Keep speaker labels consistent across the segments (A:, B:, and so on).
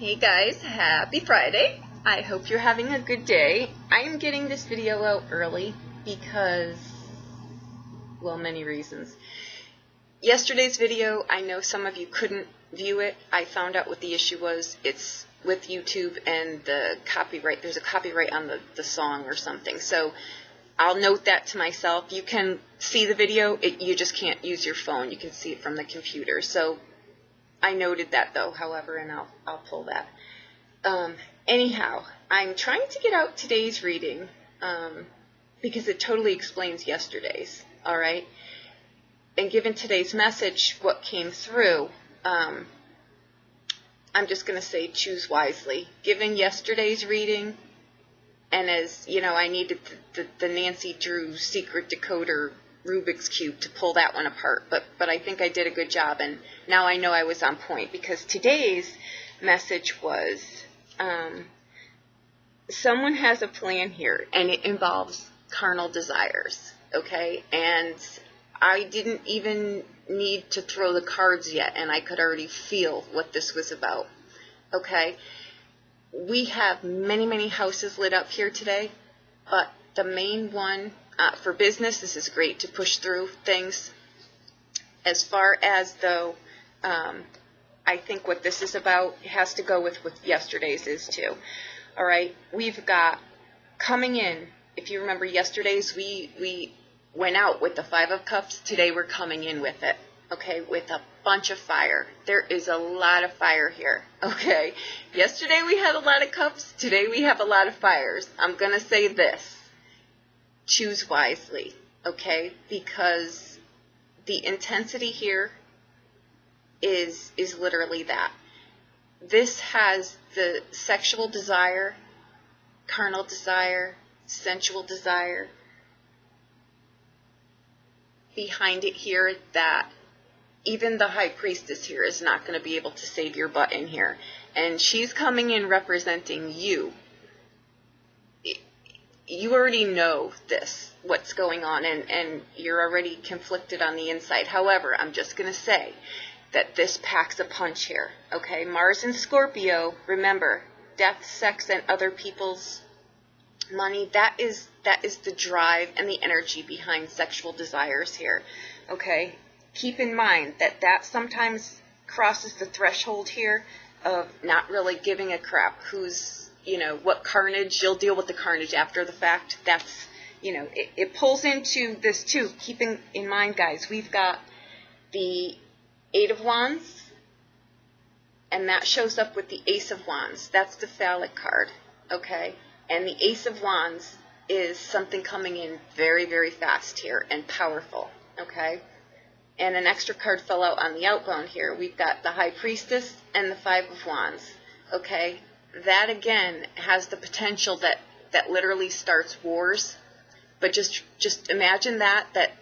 A: Hey guys, happy Friday. I hope you're having a good day. I am getting this video out early because, well, many reasons. Yesterday's video, I know some of you couldn't view it. I found out what the issue was. It's with YouTube and the copyright. There's a copyright on the song or something. So I'll note that to myself. You can see the video, you just can't use your phone. You can see it from the computer. So I noted that though, however, and I'll pull that. Anyhow, I'm trying to get out today's reading because it totally explains yesterday's, all right? And given today's message, what came through, I'm just going to say choose wisely. Given yesterday's reading, and as, you know, I needed the Nancy Drew secret decoder Rubik's Cube to pull that one apart, but I think I did a good job, and now I know I was on point, because today's message was someone has a plan here, and it involves carnal desires, okay? And I didn't even need to throw the cards yet, and I could already feel what this was about, okay? We have many, many houses lit up here today, but the main one, for business, this is great to push through things. As far as, though, I think what this is about has to go with what yesterday's is, too. All right, we've got coming in, if you remember yesterday's, we went out with the Five of Cups. Today we're coming in with it, okay, with a bunch of fire. There is a lot of fire here, okay? Yesterday we had a lot of cups. Today we have a lot of fires. I'm going to say this. Choose wisely, okay? Because the intensity here is literally that. This has the sexual desire, carnal desire, sensual desire behind it here, that even the high priestess here is not going to be able to save your butt in here. And she's coming in representing you. You already know this, what's going on, and you're already conflicted on the inside. However, I'm just going to say that this packs a punch here, okay? Mars and Scorpio, remember, death, sex, and other people's money, that is the drive and the energy behind sexual desires here, okay? Keep in mind that sometimes crosses the threshold here of not really giving a crap who's, you know, what carnage. You'll deal with the carnage after the fact. That's, you know, it pulls into this too. Keeping in mind, guys, we've got the Eight of Wands, and that shows up with the Ace of Wands. That's the phallic card, okay? And the Ace of Wands is something coming in very, very fast here and powerful, okay? And an extra card fell out on the outbound here. We've got the High Priestess and the Five of Wands, okay? That, again, has the potential that literally starts wars. But just imagine that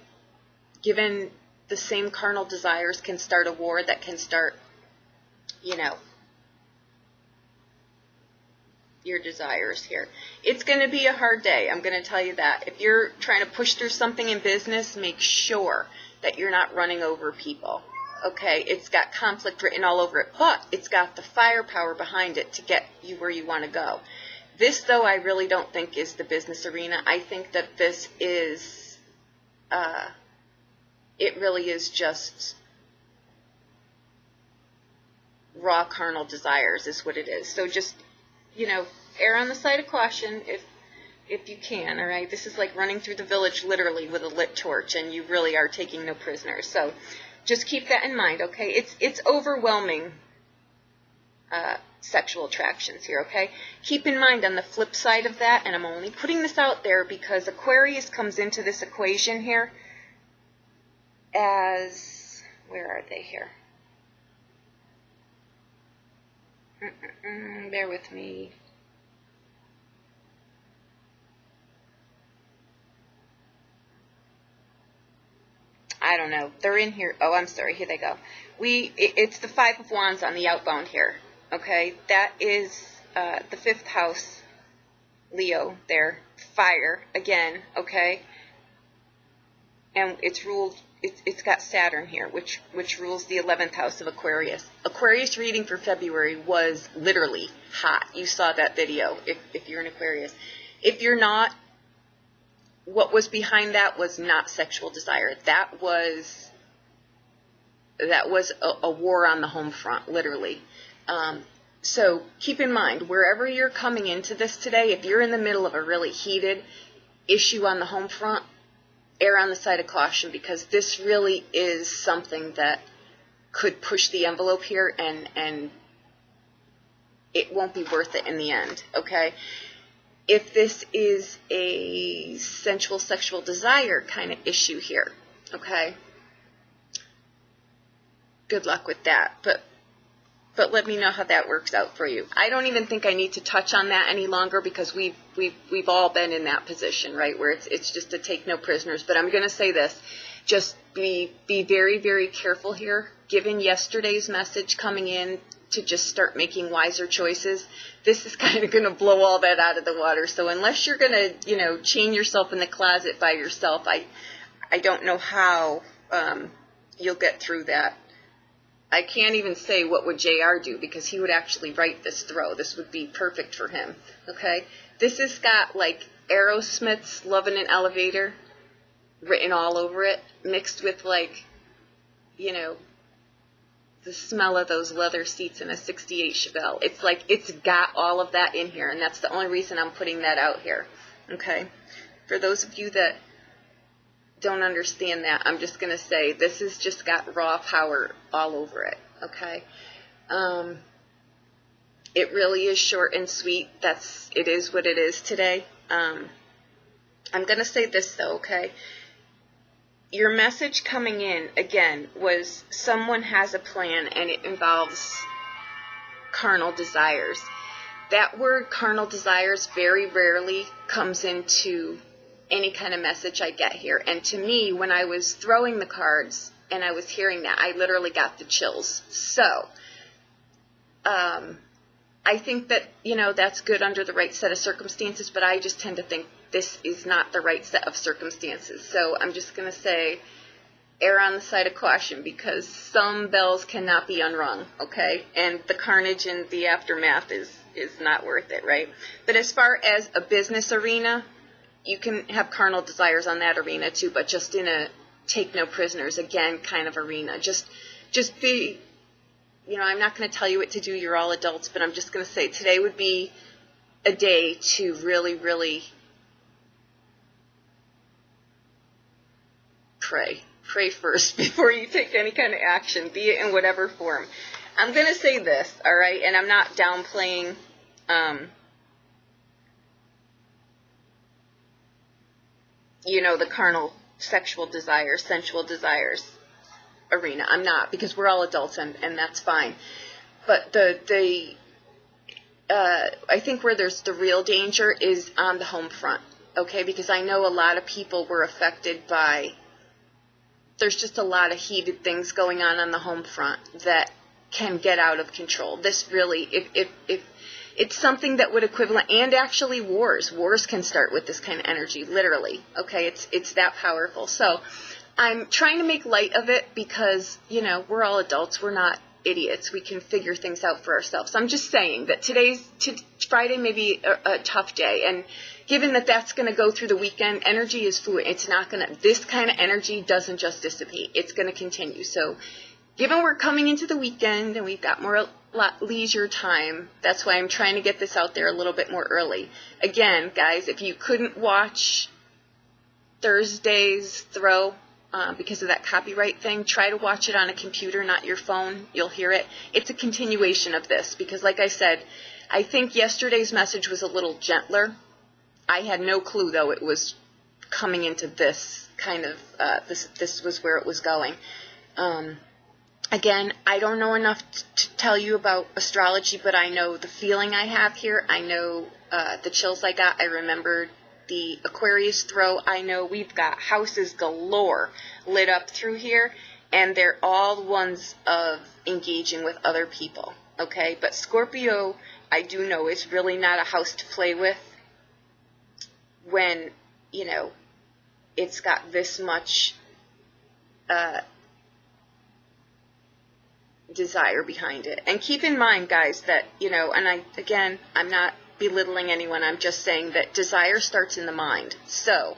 A: given the same carnal desires can start a war that can start, you know, your desires here. It's going to be a hard day. I'm going to tell you that. If you're trying to push through something in business, make sure that you're not running over people. Okay, it's got conflict written all over it, but it's got the firepower behind it to get you where you want to go. This, though, I really don't think is the business arena. I think that this is, it really is just raw carnal desires is what it is. So just, you know, err on the side of caution if you can, all right? This is like running through the village literally with a lit torch, and you really are taking no prisoners. So just keep that in mind, okay? It's overwhelming sexual attractions here, okay? Keep in mind on the flip side of that, and I'm only putting this out there because Aquarius comes into this equation here as, where are they here? Bear with me. I don't know. They're in here. Oh, I'm sorry. Here they go. It's the Five of Wands on the outbound here. Okay, that is the 5th house, Leo. There, fire again. Okay, and it's ruled it's got Saturn here, which rules the 11th house of Aquarius. Aquarius reading for February was literally hot. You saw that video if you're an Aquarius. If you're not, what was behind that was not sexual desire. That was a war on the home front, literally. So keep in mind, wherever you're coming into this today, if you're in the middle of a really heated issue on the home front, err on the side of caution, because this really is something that could push the envelope here, and it won't be worth it in the end, okay? If this is a sensual sexual desire kind of issue here, okay, good luck with that. But let me know how that works out for you. I don't even think I need to touch on that any longer, because we've all been in that position, right, where it's just to take no prisoners. But I'm going to say this, just be very, very careful here. Given yesterday's message coming in to just start making wiser choices, this is kind of going to blow all that out of the water. So unless you're going to, chain yourself in the closet by yourself, I don't know how you'll get through that. I can't even say what would JR do, because he would actually write this throw. This would be perfect for him, okay? This has got, like, Aerosmith's Lovin' an Elevator written all over it, mixed with, like, the smell of those leather seats in a 68 Chevelle. It's like it's got all of that in here, and that's the only reason I'm putting that out here, okay? For those of you that don't understand that, I'm just going to say this has just got raw power all over it, okay? It really is short and sweet. It is what it is today. I'm going to say this, though, okay? Your message coming in, again, was someone has a plan, and it involves carnal desires. That word, carnal desires, very rarely comes into any kind of message I get here. And to me, when I was throwing the cards and I was hearing that, I literally got the chills. So, I think that, that's good under the right set of circumstances, but I just tend to think this is not the right set of circumstances. So I'm just going to say, err on the side of caution, because some bells cannot be unrung, okay? And the carnage and the aftermath is not worth it, right? But as far as a business arena, you can have carnal desires on that arena too, but just in a take no prisoners, again, kind of arena. Just be, I'm not going to tell you what to do. You're all adults, but I'm just going to say today would be a day to really, really pray. Pray first before you take any kind of action, be it in whatever form. I'm going to say this, all right, and I'm not downplaying the carnal sexual desires, sensual desires arena. I'm not, because we're all adults, and that's fine. But I think where there's the real danger is on the home front, okay? Because I know a lot of people were affected by, there's just a lot of heated things going on the home front that can get out of control. This really, if it's something that would equivalent, and actually wars can start with this kind of energy, literally, okay? It's that powerful. So I'm trying to make light of it because, we're all adults. We're not idiots. We can figure things out for ourselves. I'm just saying that Friday may be a tough day, and given that that's going to go through the weekend, energy is fluid. It's not going to, this kind of energy doesn't just dissipate. It's going to continue. So given we're coming into the weekend and we've got more leisure time, that's why I'm trying to get this out there a little bit more early. Again, guys, if you couldn't watch Thursday's throw because of that copyright thing, try to watch it on a computer, not your phone. You'll hear it. It's a continuation of this because, like I said, I think yesterday's message was a little gentler. I had no clue, though, it was coming into this kind of, this was where it was going. Again, I don't know enough to tell you about astrology, but I know the feeling I have here. I know the chills I got. I remembered the Aquarius throw. I know we've got houses galore lit up through here, and they're all ones of engaging with other people, okay? But Scorpio, I do know, is really not a house to play with when, it's got this much desire behind it. And keep in mind, guys, that, and I'm not belittling anyone. I'm just saying that desire starts in the mind. So,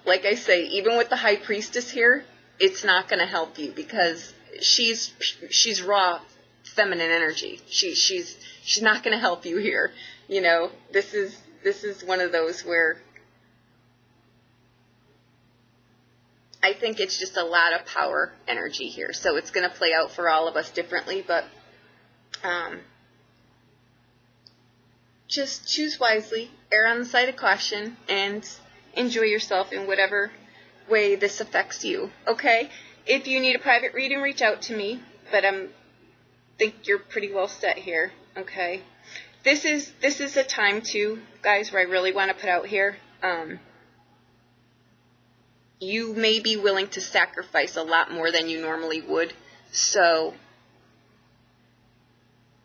A: like I say, even with the High Priestess here, it's not going to help you, because she's raw feminine energy. She's not going to help you here. This is one of those where I think it's just a lot of power energy here. So it's going to play out for all of us differently, but just choose wisely, err on the side of caution, and enjoy yourself in whatever way this affects you, okay? If you need a private reading, reach out to me, but I think you're pretty well set here, okay? This is a time, too, guys, where I really want to put out here, you may be willing to sacrifice a lot more than you normally would. So,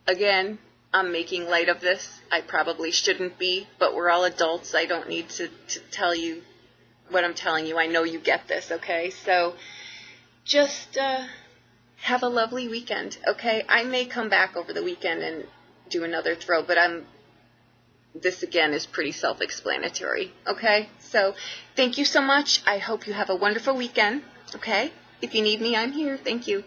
A: again, I'm making light of this. I probably shouldn't be, but we're all adults. I don't need to tell you what I'm telling you. I know you get this, okay? So, just have a lovely weekend, okay? I may come back over the weekend and do another throw, but this again is pretty self-explanatory, okay? So, thank you so much. I hope you have a wonderful weekend, okay? If you need me, I'm here. Thank you.